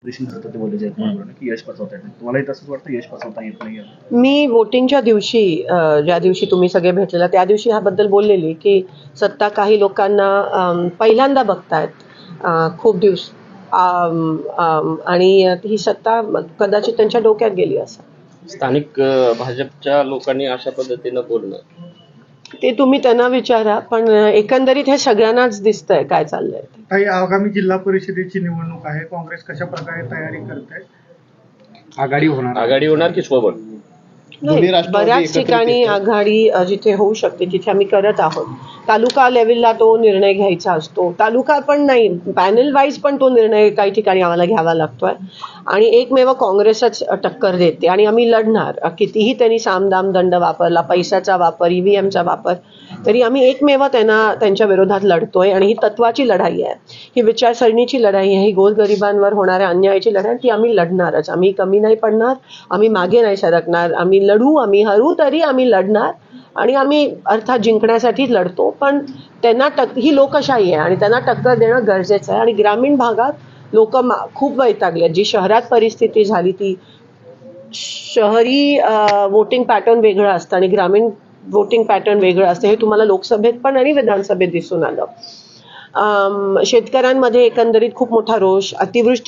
ते बोलले की यश पचवता येत नाही. तुम्हालाही तसंच वाटतं यश पचवता येत नाही? मी वोटिंगच्या दिवशी ज्या दिवशी तुम्ही सगळे भेटलेला त्या दिवशी ह्याबद्दल बोललेली की सत्ता काही लोकांना पहिल्यांदा बघतायत खूप दिवस आणि ही सत्ता कदाचित त्यांच्या डोक्यात गेली असं स्थानिक भाजपच्या लोकांनी अशा पद्धतीनं बोलणं ते तुम्ही त्यांना विचारा, पण एकंदरीत हे सगळ्यांनाच दिसतंय काय चाललंय. काही आगामी जिल्हा परिषदेची निवडणूक आहे, काँग्रेस कशा प्रकारे तयारी करते? आघाडी होणार की सोबत? नाही, बऱ्याच ठिकाणी आघाडी जिथे होऊ शकते तिथे आम्ही करत आहोत. तालुका लेवलला तो निर्णय घ्यायचा असतो, तालुका पण नाही पॅनल वाईज पण तो निर्णय काही ठिकाणी आम्हाला घ्यावा लागतोय आणि एकमेव काँग्रेसच टक्कर देते आणि आम्ही लढणार. कितीही त्यांनी सामदाम दंड वापरला, पैशाचा वापर, ईव्हीएमचा वापर, तरी आम्ही एकमेव त्यांच्या विरोधात लढतोय आणि ही तत्वाची लढाई आहे, ही विचारसरणीची लढाई आहे, ही गोरगरिबांवर होणाऱ्या अन्यायाची लढाई, ती आम्ही लढणारच. आम्ही कमी नाही पडणार, आम्ही मागे नाही सरकणार, आम्ही लढू, आम्ही हरू तरी आम्ही लढणार आणि आम्ही अर्थात जिंकण्यासाठीच लढतो. पण त्यांना ही लोकशाही आहे आणि त्यांना टक्कर देणं गरजेचं आहे. आणि ग्रामीण भागात लोक खूप वैतागले. जी शहरात परिस्थिती झाली ती शहरी वोटिंग पॅटर्न वेगळं असतं आणि ग्रामीण वोटिंग पॅटर्न वेगळं असतं. हे तुम्हाला लोकसभेत पण आणि विधानसभेत दिसून आलं. शेतकऱ्यांमध्ये एकंदरीत खूप मोठा रोष, अतिवृष्टी